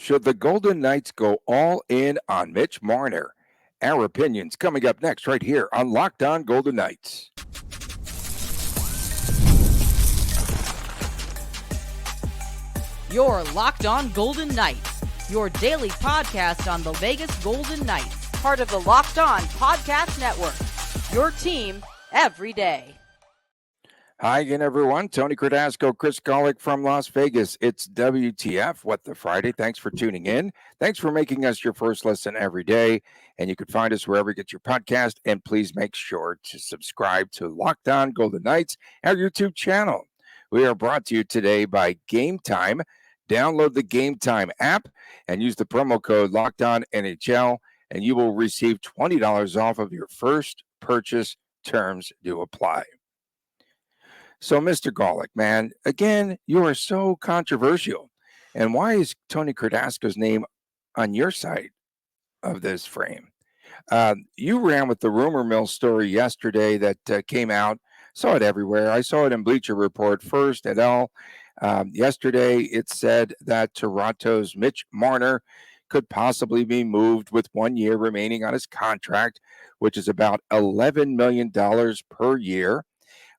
Should the Golden Knights go all in on Mitch Marner? Our opinions coming up next right here on Locked On Golden Knights. You're Locked On Golden Knights, your daily podcast on the Vegas Golden Knights, part of the Locked On Podcast Network, your team every day. Hi again, everyone. Tony Cardasco, Chris Golick from Las Vegas. It's WTF, What the Friday. Thanks for tuning in. Thanks for making us your first listen every day. And you can find us wherever you get your podcast. And please make sure to subscribe to Locked On Golden Knights, our YouTube channel. We are brought to you today by Gametime. Download the Gametime app and use the promo code LOCKEDONNHL, and you will receive $20 off of your first purchase. Terms do apply. So, Mr. Golick, man, again, you are so controversial. And why is Tony Cardasco's name on your side of this frame? You ran with the rumor mill story yesterday that came out. Saw it everywhere. I saw it in Bleacher Report first at L. Yesterday, it said that Toronto's Mitch Marner could possibly be moved with 1 year remaining on his contract, which is about $11 million per year.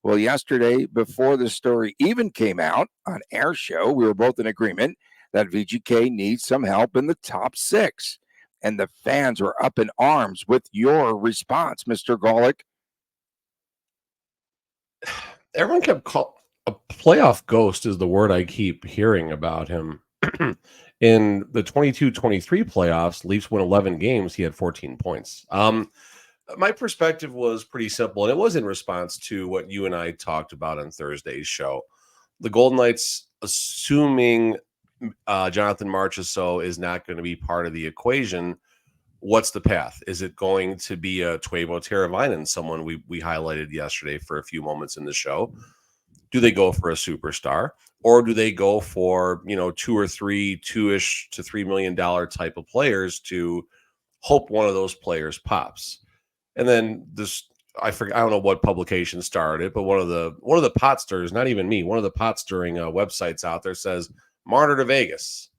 Well, yesterday, before the story even came out on our show, we were both in agreement that VGK needs some help in the top six. And the fans were up in arms with your response, Mr. Golick. Everyone kept a playoff ghost is the word I keep hearing about him. In the 22-23 playoffs, Leafs won 11 games. He had 14 points. My perspective was pretty simple, and it was in response to what you and I talked about on Thursday's show. The Golden Knights, assuming Jonathan Marchessault is not going to be part of the equation, what's the path? Is it going to be a Teuvo Teravainen, someone we highlighted yesterday for a few moments in the show? Do they go for a superstar, or do they go for, two or three, $2-ish to $3 million type of players to hope one of those players pops? And then I don't know what publication started it, but one of the pot stirrers, not even me, one of the pot stirring websites out there says Marner to Vegas.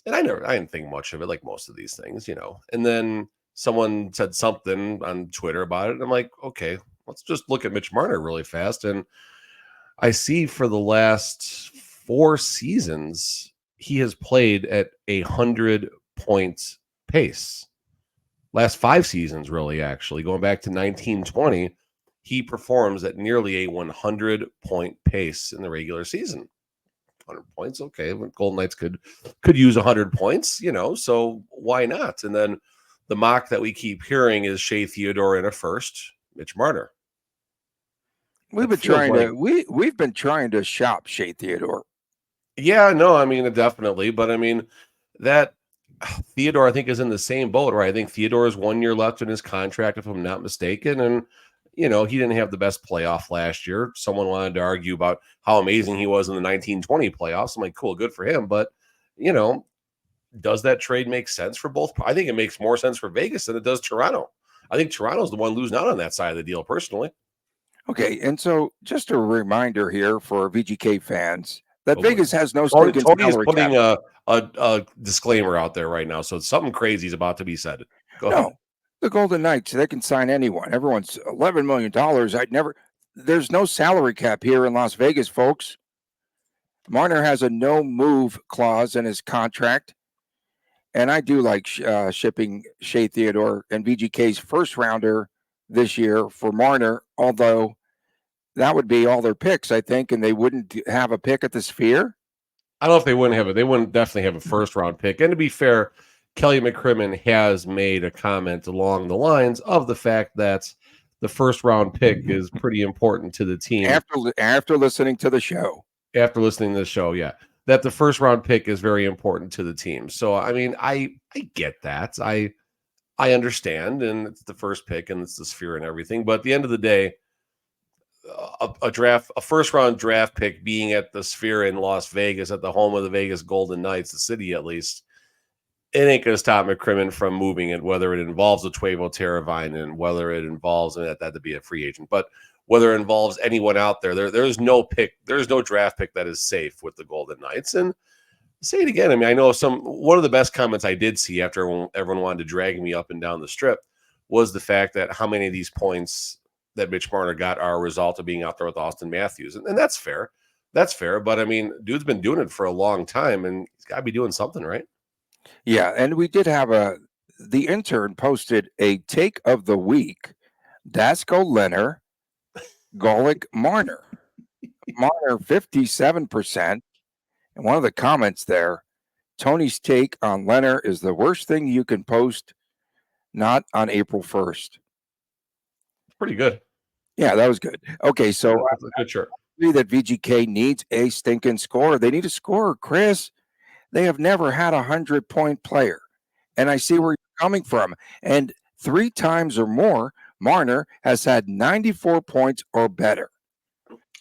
And I didn't think much of it, like most of these things, And then someone said something on Twitter about it. And I'm like, okay, let's just look at Mitch Marner really fast. And I see for the last 4 seasons, he has played at 100-point pace. Last 5 seasons, really, actually, going back to 1920, he performs at nearly a 100-point pace in the regular season. 100 points, okay. Golden Knights could use 100 points, so why not? And then the mock that we keep hearing is Shea Theodore in a first, Mitch Marner. We've been trying to shop Shea Theodore. Yeah, no, I mean, definitely, but I mean that Theodore, I think, is in the same boat, right? I think Theodore has 1 year left in his contract, if I'm not mistaken. And, he didn't have the best playoff last year. Someone wanted to argue about how amazing he was in the 1920 playoffs. I'm like, cool, good for him. But, does that trade make sense for both? I think it makes more sense for Vegas than it does Toronto. I think Toronto's the one losing out on that side of the deal, personally. Okay, and so just a reminder here for VGK fans that Vegas has no stake in Tony is putting a disclaimer out there right now, so something crazy is about to be said. Go ahead. The Golden Knights, they can sign anyone. Everyone's $11 million. There's no salary cap here in Las Vegas, folks. Marner has a no-move clause in his contract, and I do like shipping Shea Theodore and VGK's first-rounder this year for Marner, although that would be all their picks, I think, and they wouldn't have a pick at the Sphere. I don't know if they wouldn't have it. They wouldn't definitely have a first-round pick. And to be fair, Kelly McCrimmon has made a comment along the lines of the fact that the first-round pick is pretty important to the team. After listening to the show. After listening to the show, yeah. That the first-round pick is very important to the team. So, I mean, I get that. I understand, and it's the first pick, and it's the Sphere and everything. But at the end of the day, a first-round draft pick being at the Sphere in Las Vegas, at the home of the Vegas Golden Knights, the city at least, it ain't going to stop McCrimmon from moving it, whether it involves a Teuvo Teravainen, whether it involves that to be a free agent, but whether it involves anyone out there, there's no draft pick that is safe with the Golden Knights. And Say it again. I mean, I know one of the best comments I did see after everyone wanted to drag me up and down the strip was the fact that how many of these points that Mitch Marner got are a result of being out there with Austin Matthews. And that's fair. That's fair. But I mean, dude's been doing it for a long time and he's got to be doing something, right? Yeah. And we did have the intern posted a take of the week. Dasko Leonard, Golick Marner. Marner 57%. And one of the comments there, Tony's take on Leonard is the worst thing you can post, not on April 1st. Pretty good. Yeah, that was good. Okay, so that's a good shirt. I agree that VGK needs a stinking scorer. They need a scorer, Chris. They have never had a 100-point player. And I see where you're coming from. And 3 times or more, Marner has had 94 points or better.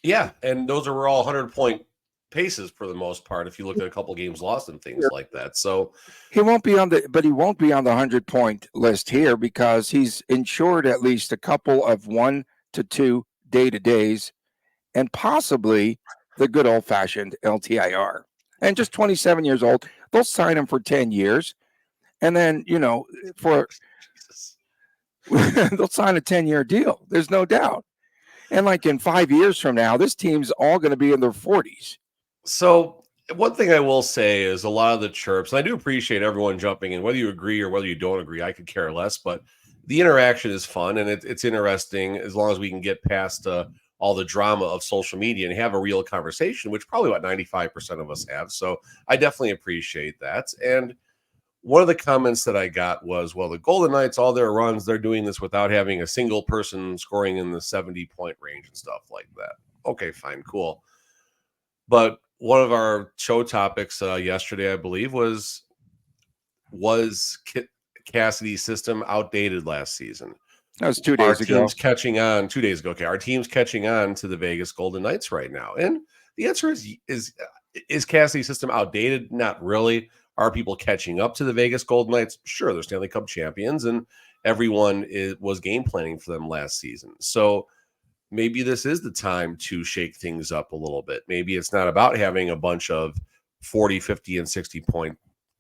Yeah, and those are all 100-point paces for the most part if you look at a couple games lost and things like that. So he won't be on the 100-point list here because he's insured at least a couple of 1 to 2 day-to-days and possibly the good old-fashioned LTIR. And just 27 years old, they'll sign him for 10 years. And then, they'll sign a 10-year deal. There's no doubt. And like in 5 years from now, this team's all going to be in their 40s. So one thing I will say is a lot of the chirps, and I do appreciate everyone jumping in, whether you agree or whether you don't agree, I could care less, but the interaction is fun and it's interesting as long as we can get past all the drama of social media and have a real conversation, which probably about 95% of us have. So I definitely appreciate that. And one of the comments that I got was, well, the Golden Knights, all their runs, they're doing this without having a single person scoring in the 70-point range and stuff like that. Okay, fine, cool. But one of our show topics yesterday, I believe, was Cassidy's system outdated last season? That was 2 days ago. Our team's catching on 2 days ago. Okay, our team's catching on to the Vegas Golden Knights right now. And the answer is Cassidy's system outdated? Not really. Are people catching up to the Vegas Golden Knights? Sure, they're Stanley Cup champions, and everyone was game planning for them last season. So maybe this is the time to shake things up a little bit. Maybe it's not about having a bunch of 40, 50, and 60-point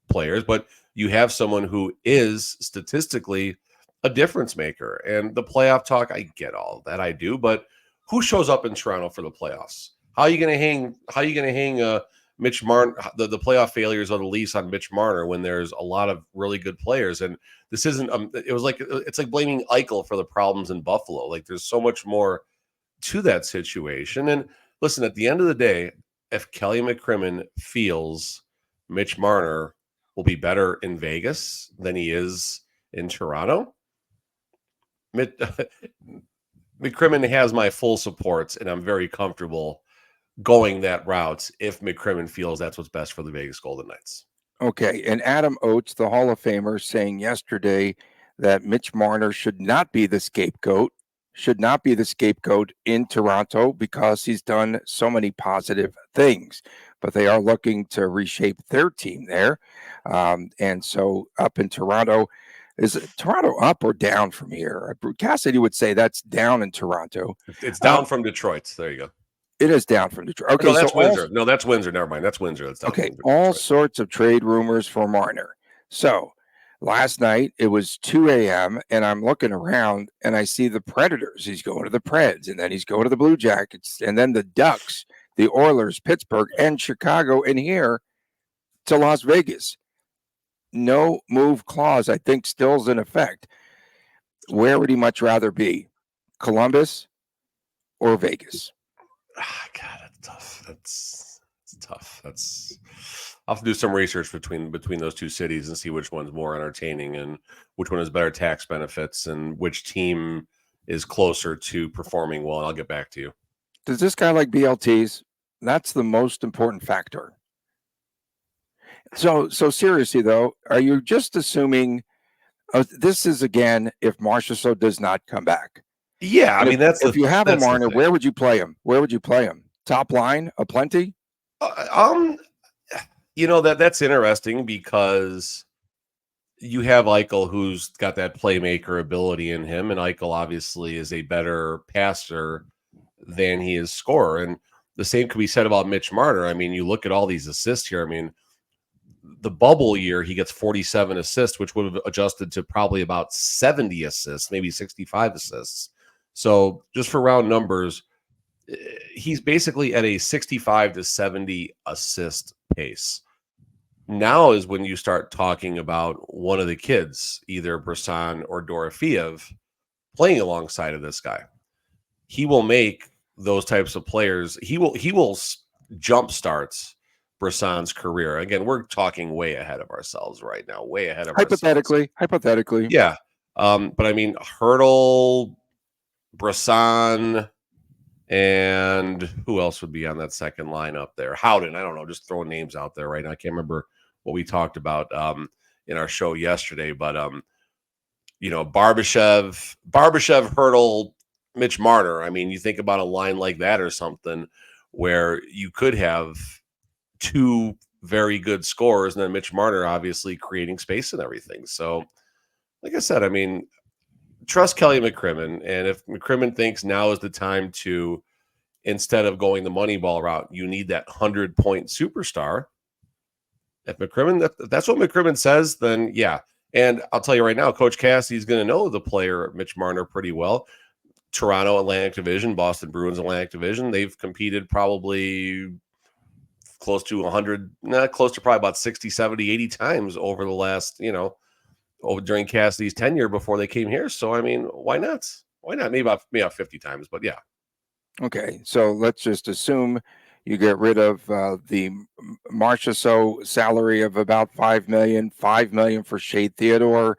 players, but you have someone who is statistically a difference maker. And the playoff talk, I get all that, I do, but who shows up in Toronto for the playoffs? How are you going to hang Mitch Marner, the playoff failures of the Leafs on Mitch Marner when there's a lot of really good players? And this isn't it's like blaming Eichel for the problems in Buffalo. Like there's so much more to that situation. And listen, at the end of the day, if Kelly McCrimmon feels Mitch Marner will be better in Vegas than he is in Toronto, McCrimmon has my full support, and I'm very comfortable going that route if McCrimmon feels that's what's best for the Vegas Golden Knights. Okay, and Adam Oates, the Hall of Famer, saying yesterday that Mitch Marner should not be the scapegoat in Toronto because he's done so many positive things. But they are looking to reshape their team there. And so up in Toronto, is Toronto up or down from here? Cassidy would say that's down in Toronto. It's down from Detroit. There you go. It is down from Detroit. Okay, no, that's Windsor. No, that's Windsor. Never mind. That's Windsor. That's down. Okay, all sorts of trade rumors for Marner. So last night it was 2 a.m. and I'm looking around and I see the Predators. He's going to the Preds, and then he's going to the Blue Jackets, and then the Ducks, the Oilers, Pittsburgh, and Chicago, and here to Las Vegas. No move clause, I think, still's in effect. Where would he much rather be? Columbus or Vegas? God, that's tough. That's tough. I'll have to do some research between those two cities and see which one's more entertaining and which one has better tax benefits and which team is closer to performing well. And I'll get back to you. Does this guy like BLTs? That's the most important factor. So seriously though, are you just assuming this is again if Marchessault does not come back? Yeah, I mean if you have a Marner, where would you play him? Top line, aplenty? That's interesting because you have Eichel, who's got that playmaker ability in him, and Eichel obviously is a better passer than he is scorer. And the same could be said about Mitch Marner. I mean, you look at all these assists here. I mean, the bubble year, he gets 47 assists, which would have adjusted to probably about 70 assists, maybe 65 assists. So just for round numbers, he's basically at a 65 to 70 assist pace. Now is when you start talking about one of the kids, either Brisson or Dorofeev, playing alongside of this guy. He will make those types of players. He will jumpstarts Brisson's career. Again, we're talking way ahead of ourselves right now, way ahead of hypothetically. Yeah. But I mean, Hurdle, Brisson, and who else would be on that second line up there? Howden. I don't know. Just throwing names out there right now. I can't remember what we talked about in our show yesterday, but Barbashev, Hurdle, Mitch Marner. I mean, you think about a line like that or something where you could have two very good scorers, and then Mitch Marner obviously creating space and everything. So, like I said, I mean, trust Kelly McCrimmon, and if McCrimmon thinks now is the time to, instead of going the money ball route, you need that 100-point superstar. If McCrimmon, that's what McCrimmon says, then yeah. And I'll tell you right now, Coach Cassidy's going to know the player Mitch Marner pretty well. Toronto Atlantic Division, Boston Bruins Atlantic Division. They've competed probably close to 100, not close to probably about 60, 70, 80 times over the last, during Cassidy's tenure before they came here. So, I mean, why not? Why not? Maybe about 50 times, but yeah. Okay, so let's just assume you get rid of the Marchessault salary of about $5 million for Shea Theodore.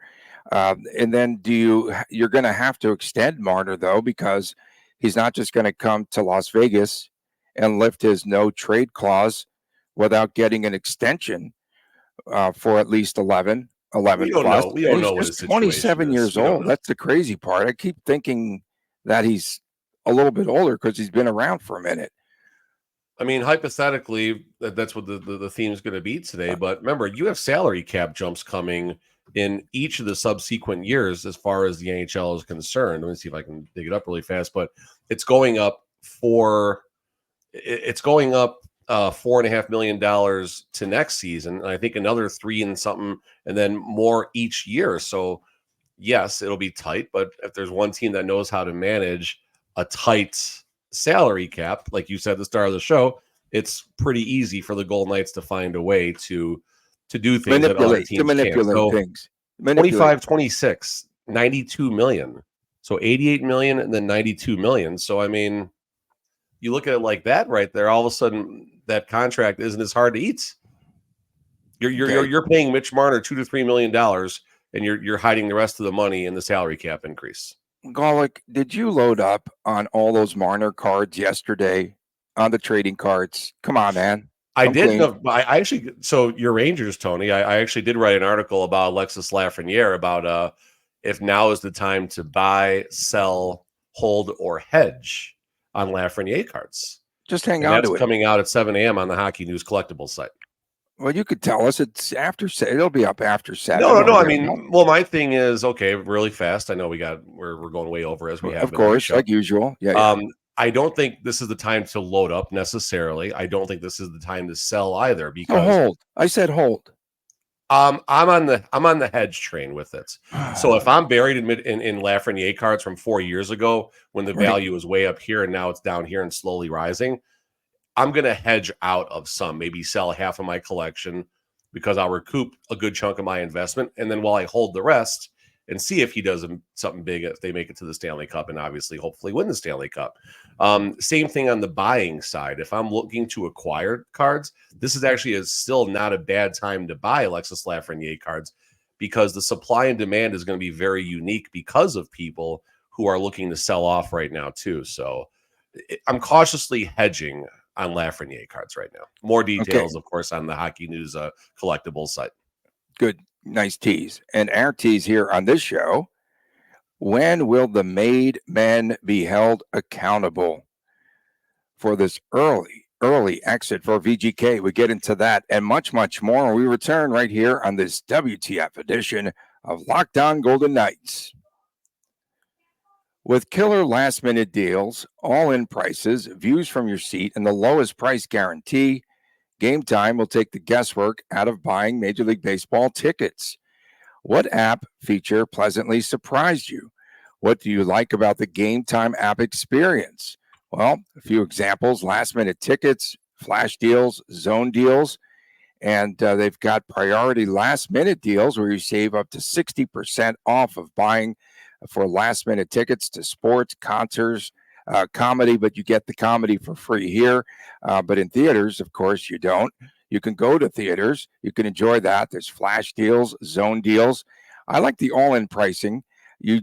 And then you're going to have to extend Marner, though, because he's not just going to come to Las Vegas and lift his no trade clause without getting an extension for at least 11 we don't plus. Know. We don't he's know what just his 27 years old. That's the crazy part. I keep thinking that he's a little bit older because he's been around for a minute. I mean, hypothetically, that's what the theme is going to be today. But remember, you have salary cap jumps coming in each of the subsequent years as far as the NHL is concerned. Let me see if I can dig it up really fast. But it's going up $4.5 million to next season. And I think another $3 and something, and then more each year. So yes, it'll be tight. But if there's one team that knows how to manage a tight salary cap, like you said at the start of the show, it's pretty easy for the Golden Knights to find a way to do things that other teams can't. So things. 25-26, $92 million. So $88 million and then $92 million. So I mean, you look at it like that right there, all of a sudden that contract isn't as hard to eat. You're paying Mitch Marner $2 to $3 million, and you're hiding the rest of the money in the salary cap increase. Golick, did you load up on all those Marner cards yesterday on the trading cards? Come on, man. I did. No, I actually, so your Rangers, Tony, I actually did write an article about Alexis Lafreniere about if now is the time to buy, sell, hold, or hedge on Lafreniere cards. Just hang on to it. That's coming out at 7 a.m. on the Hockey News Collectibles site. Well, you could tell us it's after. It'll be up after 7. No. I mean, well, my thing is, okay, really fast. I know we're going way over as we have. Of course, like usual. Yeah. I don't think this is the time to load up necessarily. I don't think this is the time to sell either because hold. I said hold. I'm on the hedge train with it. So if I'm buried in Lafreniere cards from 4 years ago when the value was way up here and now it's down here and slowly rising, I'm going to hedge out of some, maybe sell half of my collection because I'll recoup a good chunk of my investment. And then while I hold the rest and see if he does something big, if they make it to the Stanley Cup and obviously hopefully win the Stanley Cup. Same thing on the buying side. If I'm looking to acquire cards, this is actually still not a bad time to buy Alexis Lafreniere cards because the supply and demand is going to be very unique because of people who are looking to sell off right now too. So I'm cautiously hedging on Lafreniere cards right now. More details, of course, on the Hockey News Collectibles site. Good. Nice tease. And our tease here on this show, when will the made men be held accountable for this early exit for VGK? We get into that and much, much more when we return right here on this WTF edition of Locked On Golden Knights. With killer last-minute deals, all-in prices, views from your seat, and the lowest price guarantee, Gametime will take the guesswork out of buying Major League Baseball tickets. What app feature pleasantly surprised you? What do you like about the Gametime app experience? Well, a few examples: last-minute tickets, flash deals, zone deals, and they've got priority last-minute deals where you save up to 60% off of buying for last-minute tickets to sports, concerts, comedy, but you get the comedy for free here. But in theaters, of course, you don't. You can go to theaters. You can enjoy that. There's flash deals, zone deals. I like the all-in pricing. You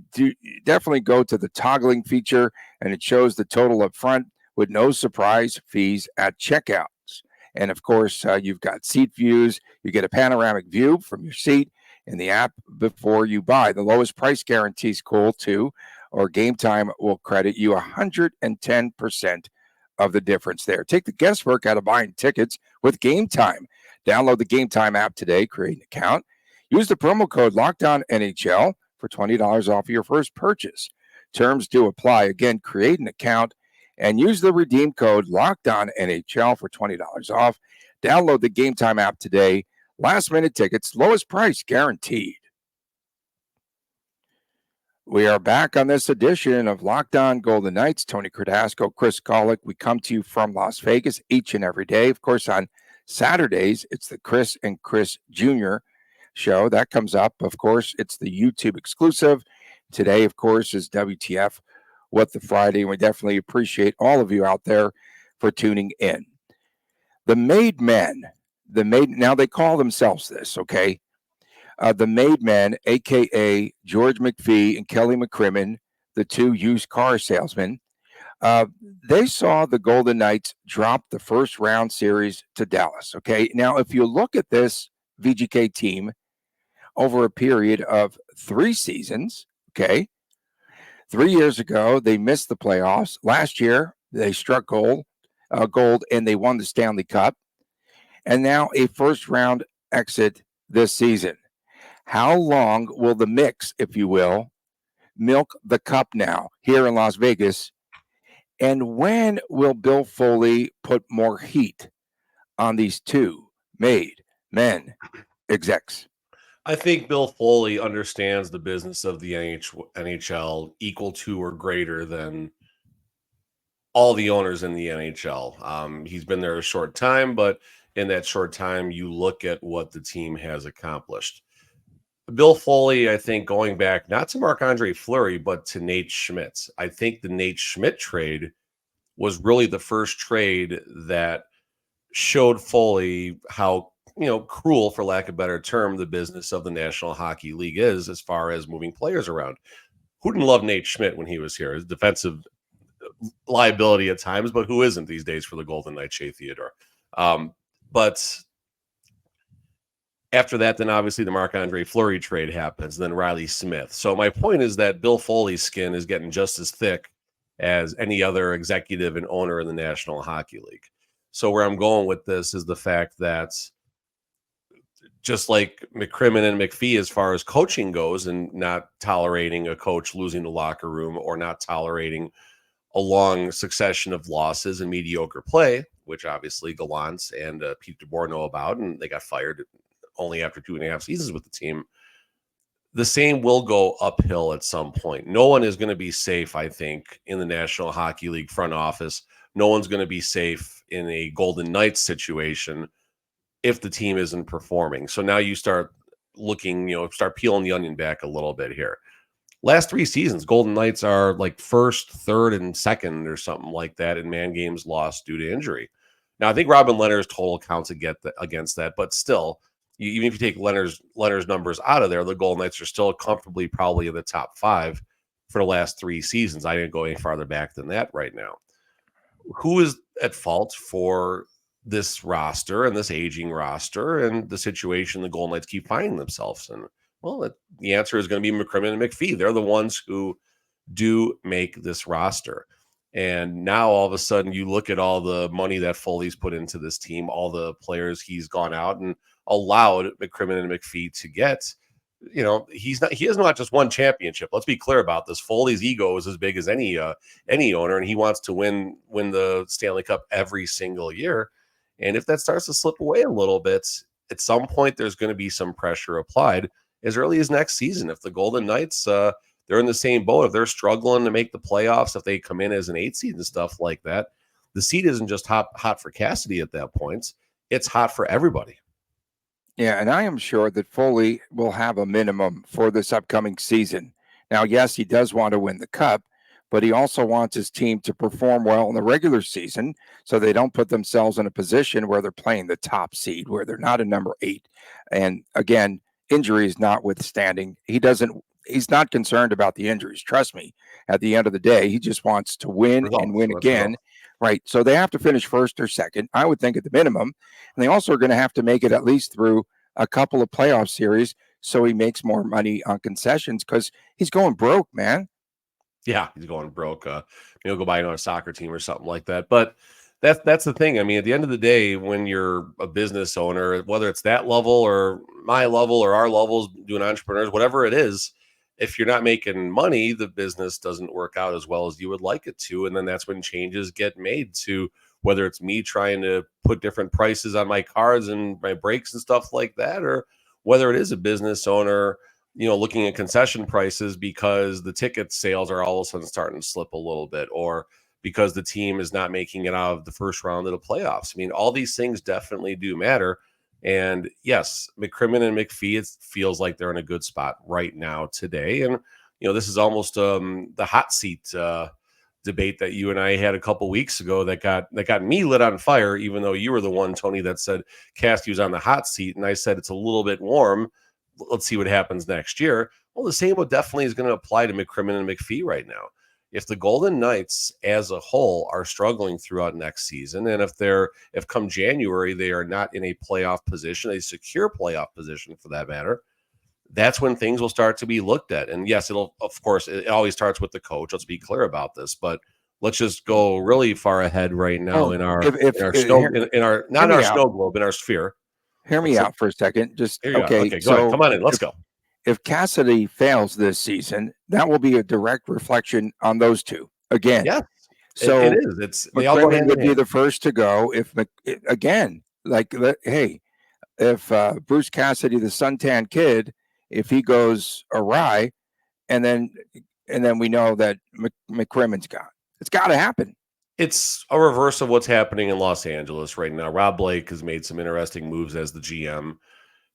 definitely go to the toggling feature, and it shows the total up front with no surprise fees at checkout. And of course, you've got seat views. You get a panoramic view from your seat in the app before you buy. The lowest price guarantee is cool too, or Gametime will credit you 110% of the difference there. Take the guesswork out of buying tickets with Gametime. Download the Gametime app today, create an account. Use the promo code LOCKEDONNHL for $20 off your first purchase. Terms do apply. Again, create an account and use the redeem code LOCKEDONNHL for $20 off. Download the Gametime app today. Last-minute tickets, lowest price guaranteed. We are back on this edition of Locked On Golden Knights. Tony Cardasco, Chris Golick. We come to you from Las Vegas each and every day. Of course, on Saturdays, it's the Chris and Chris Jr. show. That comes up. Of course, it's the YouTube exclusive. Today, of course, is WTF What the Friday. And we definitely appreciate all of you out there for tuning in. The Made Men, now they call themselves this, okay? The Made Men, a.k.a. George McPhee and Kelly McCrimmon, the two used car salesmen, they saw the Golden Knights drop the first round series to Dallas, okay? Now, if you look at this VGK team over a period of 3 seasons, okay, 3 years ago, they missed the playoffs. Last year, they struck gold, and they won the Stanley Cup. And now a first-round exit this season. How long will the mix, if you will, milk the cup now here in Las Vegas? And when will Bill Foley put more heat on these two made men execs? I think Bill Foley understands the business of the NHL equal to or greater than all the owners in the NHL. He's been there a short time, but in that short time, you look at what the team has accomplished. Bill Foley, I think, going back not to Marc-Andre Fleury, but to Nate Schmidt. I think the Nate Schmidt trade was really the first trade that showed Foley how, cruel, for lack of a better term, the business of the National Hockey League is as far as moving players around. Who didn't love Nate Schmidt when he was here? His defensive liability at times, but who isn't these days for the Golden Knights, Shea Theodore? But after that, then obviously the Marc-Andre Fleury trade happens, then Riley Smith. So my point is that Bill Foley's skin is getting just as thick as any other executive and owner in the National Hockey League. So where I'm going with this is the fact that just like McCrimmon and McPhee, as far as coaching goes, and not tolerating a coach losing the locker room or not tolerating a long succession of losses and mediocre play, which obviously Gallant and Pete DeBoer know about, and they got fired only after 2.5 seasons with the team. The same will go uphill at some point. No one is going to be safe, I think, in the National Hockey League front office. No one's going to be safe in a Golden Knights situation if the team isn't performing. So now you start looking, start peeling the onion back a little bit here. Last 3 seasons, Golden Knights are like first, third, and second or something like that in man games lost due to injury. Now, I think Robin Lehner's total counts against that, but still, even if you take Lehner's numbers out of there, the Golden Knights are still comfortably probably in the top 5 for the last 3 seasons. I didn't go any farther back than that right now. Who is at fault for this roster and this aging roster and the situation the Golden Knights keep finding themselves in? Well, the answer is going to be McCrimmon and McPhee. They're the ones who do make this roster. And now all of a sudden you look at all the money that Foley's put into this team, all the players he's gone out and allowed McCrimmon and McPhee to get. He has not just one championship. Let's be clear about this. Foley's ego is as big as any owner, and he wants to win the Stanley Cup every single year. And if that starts to slip away a little bit, at some point there's going to be some pressure applied as early as next season. If the Golden Knights, they're in the same boat, if they're struggling to make the playoffs, if they come in as an 8 seed and stuff like that, the seat isn't just hot for Cassidy at that point. It's hot for everybody. Yeah, and I am sure that Foley will have a minimum for this upcoming season. Now, yes, he does want to win the cup, but he also wants his team to perform well in the regular season so they don't put themselves in a position where they're playing the top seed, where they're not a number 8. And again, injuries notwithstanding, he's not concerned about the injuries. Trust me, at the end of the day, he just wants to win and win again. Right. So they have to finish first or second, I would think, at the minimum. And they also are going to have to make it at least through a couple of playoff series so he makes more money on concessions because he's going broke, man. Yeah, he's going broke. Maybe he'll go buy another soccer team or something like that. But that's the thing. I mean, at the end of the day, when you're a business owner, whether it's that level or my level or our levels doing entrepreneurs, whatever it is, if you're not making money, the business doesn't work out as well as you would like it to. And then that's when changes get made to whether it's me trying to put different prices on my cards and my breaks and stuff like that, or whether it is a business owner, looking at concession prices because the ticket sales are all of a sudden starting to slip a little bit, or because the team is not making it out of the first round of the playoffs. I mean, all these things definitely do matter. And yes, McCrimmon and McPhee, it feels like they're in a good spot right now today. And, this is almost the hot seat debate that you and I had a couple weeks ago that got me lit on fire, even though you were the one, Tony, that said Cassidy was on the hot seat. And I said, it's a little bit warm. Let's see what happens next year. Well, the same definitely is going to apply to McCrimmon and McPhee right now. If the Golden Knights as a whole are struggling throughout next season, and if come January they are not in a playoff position, a secure playoff position for that matter, that's when things will start to be looked at. And yes, it always starts with the coach. Let's be clear about this, but let's just go really far ahead right now in our snow globe, in our sphere. Hear me out for a second. Just okay. Go ahead. Come on in. Let's go. If Cassidy fails this season, that will be a direct reflection on those two again. Yeah. So it is. It's McCrimmon would be the first to go. If Bruce Cassidy, the suntan kid, if he goes awry, and then we know that McCrimmon's gone. It's got to happen. It's a reverse of what's happening in Los Angeles right now. Rob Blake has made some interesting moves as the GM.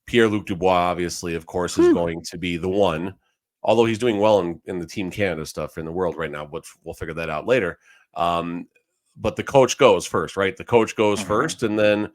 Pierre-Luc Dubois, obviously, of course, is going to be the one, although he's doing well in the Team Canada stuff in the world right now, but we'll figure that out later. But the coach goes first, right? The coach goes first, and then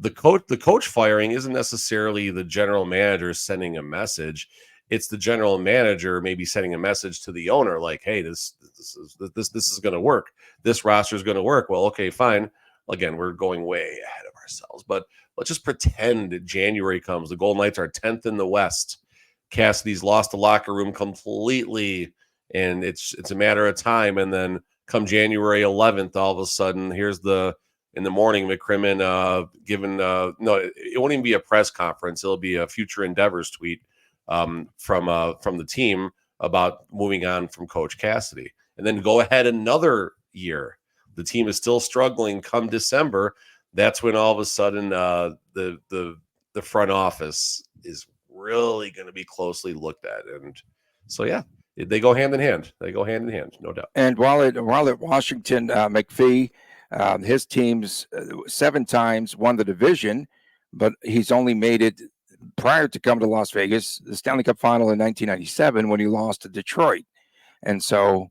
the coach firing isn't necessarily the general manager sending a message. It's the general manager maybe sending a message to the owner like, hey, this is going to work. This roster is going to work. Well, okay, fine. Again, we're going way ahead of ourselves, but let's just pretend January comes. The Golden Knights are 10th in the West. Cassidy's lost the locker room completely, and it's a matter of time. And then come January 11th, all of a sudden, in the morning, McCrimmon it won't even be a press conference. It'll be a future endeavors tweet from the team about moving on from Coach Cassidy. And then go ahead another year. The team is still struggling come December. That's when all of a sudden the front office is really going to be closely looked at. And so, yeah, they go hand in hand. No doubt. And while at Washington, McPhee, his teams 7 times won the division, but he's only made it prior to coming to Las Vegas, the Stanley Cup final in 1997 when he lost to Detroit. And so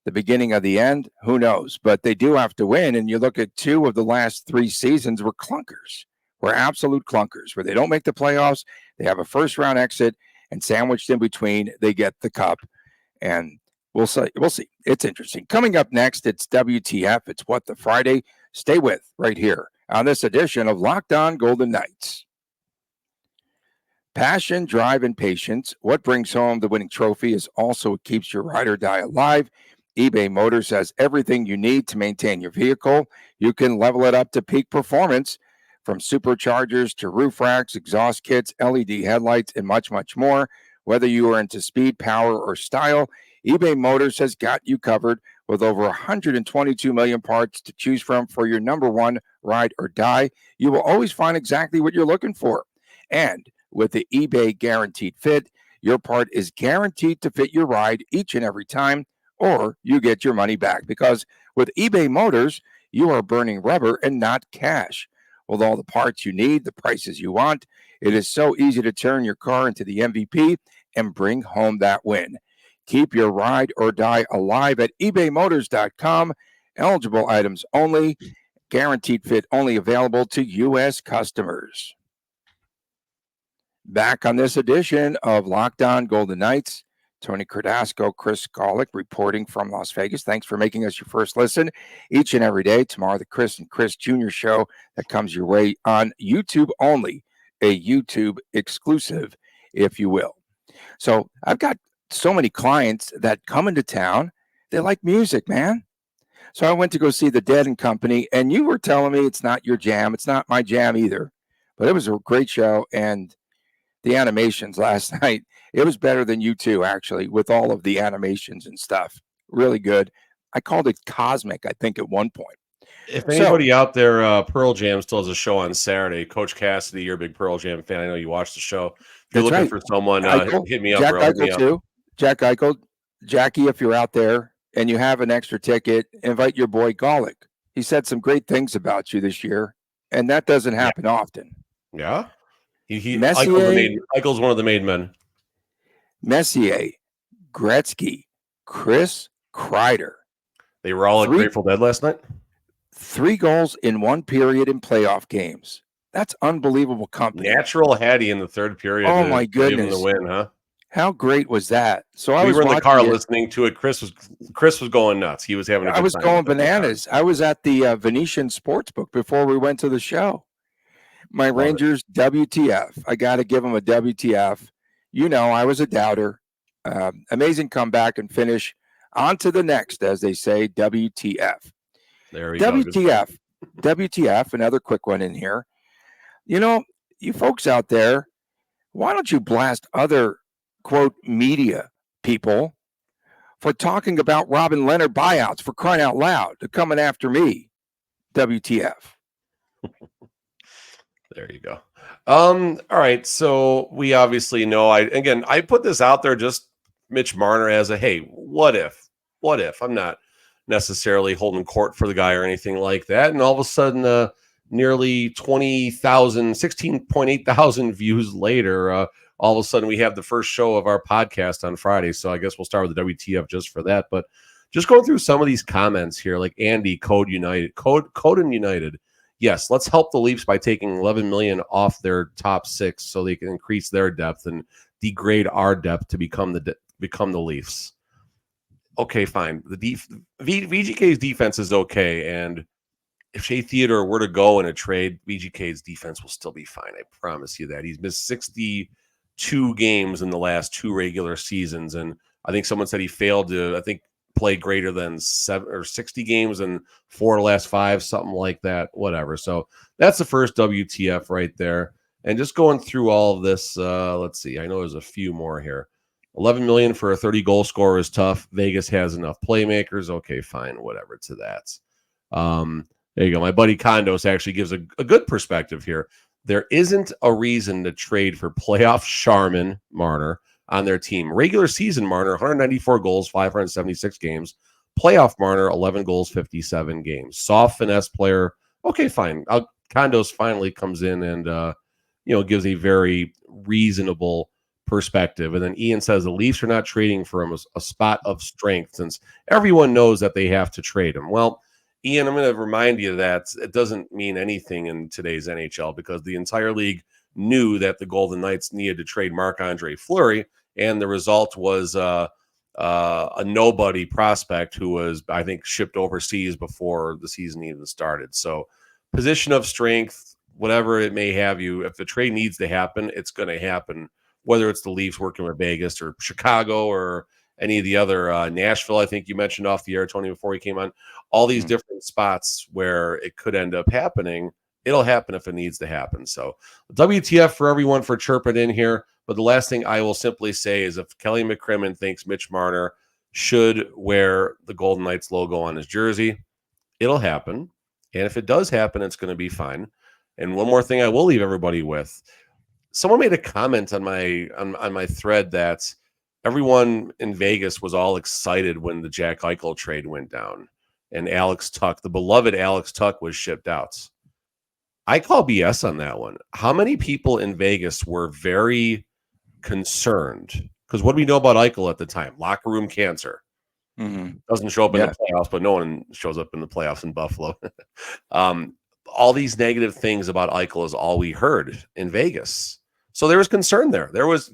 the beginning of the end, who knows? But they do have to win. And you look at 2 of the last 3 seasons were clunkers, were absolute clunkers, where they don't make the playoffs. They have a first-round exit, and sandwiched in between, they get the cup. And we'll see. It's interesting. Coming up next, it's WTF. It's What the Friday. Stay with right here on this edition of Locked On Golden Knights. Passion, drive, and patience. What brings home the winning trophy is also what keeps your ride or die alive. eBay Motors has everything you need to maintain your vehicle. You can level it up to peak performance, from superchargers to roof racks, exhaust kits, LED headlights, and much, much more. Whether you are into speed, power, or style, eBay Motors has got you covered with over 122 million parts to choose from for your number one ride or die, you will always find exactly what you're looking for. And with the eBay Guaranteed Fit, your part is guaranteed to fit your ride each and every time, or you get your money back. Because with eBay Motors, you are burning rubber and not cash. With all the parts you need, the prices you want, it is so easy to turn your car into the MVP and bring home that win. Keep your ride or die alive at ebaymotors.com. Eligible items only. Guaranteed fit only available to U.S. customers. Back on this edition of Locked On Golden Knights, Tony Cardasco, Chris Golick reporting from Las Vegas. Thanks for making us your first listen each and every day. Tomorrow, the Chris and Chris Jr. show that comes your way on YouTube only, a YouTube exclusive, if you will. So I've got so many clients that come into town. They like music, man. So I went to go see the Dead and Company, and you were telling me it's not your jam. It's not my jam either. But it was a great show, and the animations last night, it was better than U2, actually, with all of the animations and stuff. Really good. I called it cosmic, I think, at one point. If anybody out there, Pearl Jam still has a show on Saturday. Coach Cassidy, you're a big Pearl Jam fan. I know you watched the show. If you're looking for someone, hit me up. Jack Eichel, too. Jack Eichel. Jackie, if you're out there and you have an extra ticket, invite your boy Golick. He said some great things about you this year, and that doesn't happen often. Yeah? Eichel's one of the made men. Messier, Gretzky, Chris Kreider. They were all at Grateful Dead last night? 3 goals in one period in playoff games. That's unbelievable company. Natural Hattie in the third period. Oh, my goodness. The win, huh? How great was that? So we were in the car listening to it. Chris was going nuts. He was having a good time. I was going bananas. I was at the Venetian Sportsbook before we went to the show. My Rangers, WTF. I got to give them a WTF. You know, I was a doubter. Amazing comeback and finish. On to the next, as they say, WTF. There we WTF. Go. WTF, another quick one in here. You know, you folks out there, why don't you blast other, quote, media people for talking about Robin Leonard buyouts, for crying out loud? They're coming after me. WTF. There you go. All right. So we obviously know I put this out there, just Mitch Marner as a, hey, what if I'm not necessarily holding court for the guy or anything like that. And all of a sudden, nearly 20,000, 16.8 thousand views later, all of a sudden we have the first show of our podcast on Friday. So I guess we'll start with the WTF just for that. But just going through some of these comments here, like Andy, Code and United. Yes, let's help the Leafs by taking $11 million off their top 6 so they can increase their depth and degrade our depth to become the Leafs. Okay, fine. The VGK's defense is okay, and if Shea Theodore were to go in a trade, VGK's defense will still be fine. I promise you that. He's missed 62 games in the last 2 regular seasons, and I think someone said he failed to, play greater than 7 or 60 games in 4 of the last 5, something like that, whatever. So that's the first WTF right there. And just going through all of this, let's see. I know there's a few more here. $11 million for a 30-goal scorer is tough. Vegas has enough playmakers. Okay, fine, whatever to that. There you go. My buddy Condos actually gives a good perspective here. There isn't a reason to trade for playoff Sharman Marner on their team. Regular season Marner, 194 goals, 576 games. Playoff Marner, 11 goals, 57 games. Soft finesse player. Okay, fine. Condos finally comes in and gives a very reasonable perspective. And then Ian says the Leafs are not trading for him a spot of strength since everyone knows that they have to trade him. Well, Ian, I'm going to remind you that it doesn't mean anything in today's NHL because the entire league knew that the Golden Knights needed to trade Marc-Andre Fleury, and the result was a nobody prospect who was, I think, shipped overseas before the season even started. So position of strength, whatever it may have you, if the trade needs to happen, it's going to happen, whether it's the Leafs working with Vegas or Chicago or any of the other Nashville, I think you mentioned off the air, Tony, before he came on, all these different spots where it could end up happening. It'll happen if it needs to happen. So WTF for everyone for chirping in here. But the last thing I will simply say is if Kelly McCrimmon thinks Mitch Marner should wear the Golden Knights logo on his jersey, it'll happen. And if it does happen, it's going to be fine. And one more thing I will leave everybody with. Someone made a comment on my thread that everyone in Vegas was all excited when the Jack Eichel trade went down and Alex Tuch, the beloved Alex Tuch, was shipped out. I call BS on that one. How many people in Vegas were very concerned? Because what do we know about Eichel at the time? Locker room cancer. Mm-hmm. Doesn't show up in the playoffs, but no one shows up in the playoffs in Buffalo. All these negative things about Eichel is all we heard in Vegas. So there was concern there. There was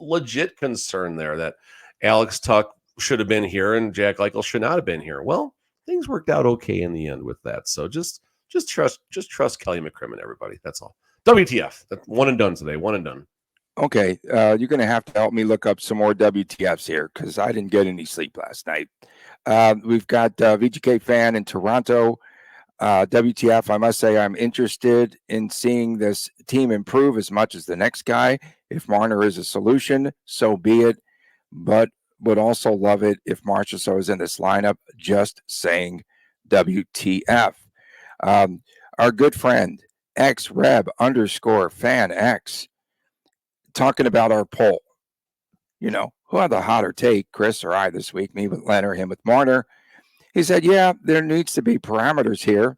legit concern there that Alex Tuch should have been here and Jack Eichel should not have been here. Well, things worked out okay in the end with that. So just trust Kelly McCrimmon, everybody. That's all. WTF. That's one and done today. One and done. Okay, you're going to have to help me look up some more WTFs here because I didn't get any sleep last night. We've got VGK fan in Toronto. WTF, I must say I'm interested in seeing this team improve as much as the next guy. If Marner is a solution, so be it. But would also love it if Marchessault is in this lineup. Just saying WTF. Our good friend, XReb_FanX, talking about our poll. You know, who had the hotter take, Chris or I this week? Me with Len or him with Marner. He said, yeah, there needs to be parameters here.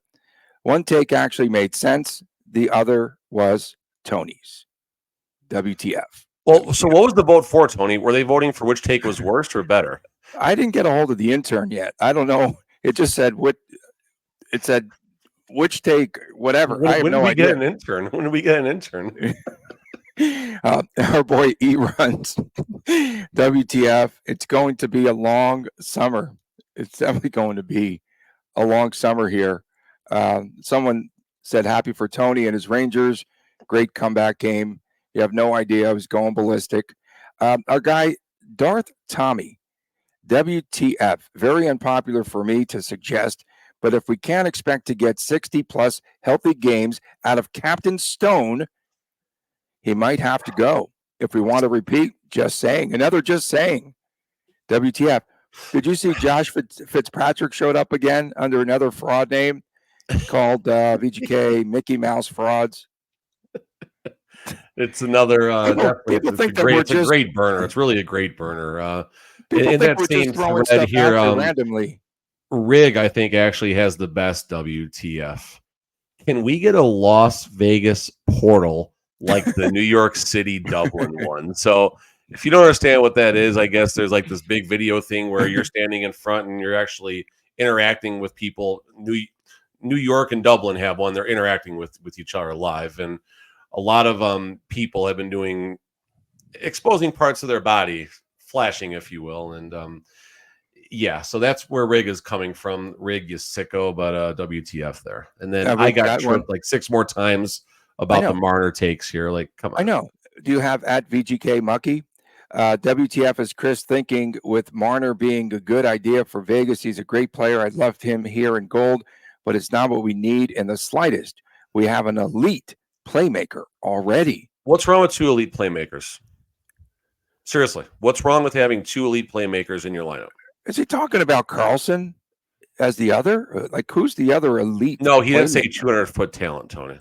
One take actually made sense. The other was Tony's. WTF. Well, so what was the vote for, Tony? Were they voting for which take was worse or better? I didn't get a hold of the intern yet. I don't know. It just said it said which take, whatever. I have no idea. When do we get an intern? Our boy E runs. WTF. It's going to be a long summer. It's definitely going to be a long summer here. Someone said happy for Tony and his Rangers. Great comeback game. You have no idea. I was going ballistic. Our guy, Darth Tommy. WTF. Very unpopular for me to suggest, but if we can't expect to get 60-plus healthy games out of Captain Stone, he might have to go. If we want to repeat, just saying. Another just saying. WTF. Did you see Josh Fitzpatrick showed up again under another fraud name called VGK Mickey Mouse Frauds? It's another people think that it's a great burner. It's really a great burner. People think we're just throwing stuff here randomly. Rig, I think, actually has the best WTF. Can we get a Las Vegas portal like the New York City Dublin one? So if you don't understand what that is, I guess there's like this big video thing where you're standing in front and you're actually interacting with people. New York and Dublin have one. They're interacting with each other live. And a lot of people have been exposing parts of their body, flashing, if you will. And yeah, so that's where Rig is coming from. Rig is sicko, but WTF there. And then I got tripped like 6 more times about the Marner takes here. Like, come on. I know. Do you have at VGK Mucky? WTF is Chris thinking with Marner being a good idea for Vegas. He's a great player. I'd love him here in gold, but it's not what we need in the slightest. We have an elite playmaker already. What's wrong with 2 elite playmakers? Seriously, what's wrong with having 2 elite playmakers in your lineup? Is he talking about Carlson as the other? Like, who's the other elite? No, he didn't say 200-foot talent, Tony.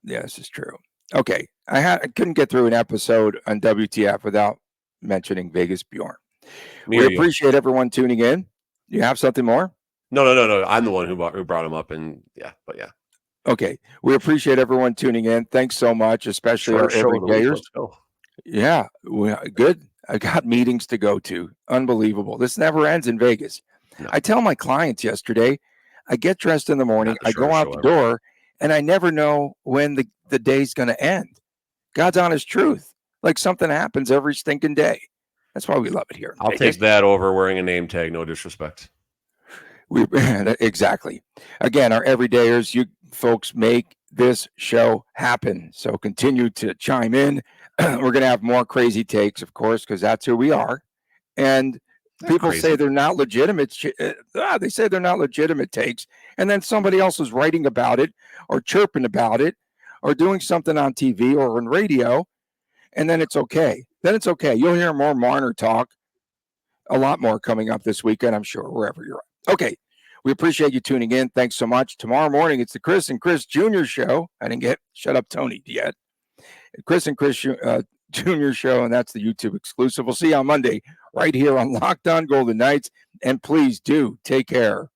Yeah, this is true. Okay. I couldn't get through an episode on WTF without mentioning Vegas Bjorn. We appreciate everyone tuning in. You have something more? No. I'm the one who brought him up, and yeah. Okay. We appreciate everyone tuning in. Thanks so much, especially our everydayers. Yeah, good. I got meetings to go to. Unbelievable. This never ends in Vegas. No. I tell my clients yesterday, I get dressed in the morning, I go out the door, and I never know when the day's going to end. God's honest truth. Like something happens every stinking day. That's why we love it here. I'll take that over wearing a name tag. No disrespect. Exactly. Again, our everydayers, you folks make this show happen. So continue to chime in. We're going to have more crazy takes, of course, because that's who we are. And people say they're not legitimate. They say they're not legitimate takes. And then somebody else is writing about it or chirping about it or doing something on TV or on radio. And then it's okay. You'll hear more Marner talk. A lot more coming up this weekend, I'm sure, wherever you're at. Okay. We appreciate you tuning in. Thanks so much. Tomorrow morning, it's the Chris and Chris Jr. Show. I didn't get Shut Up Tony yet. Chris and Chris Jr. Show, and that's the YouTube exclusive. We'll see you on Monday right here on Locked On Golden Knights. And please do take care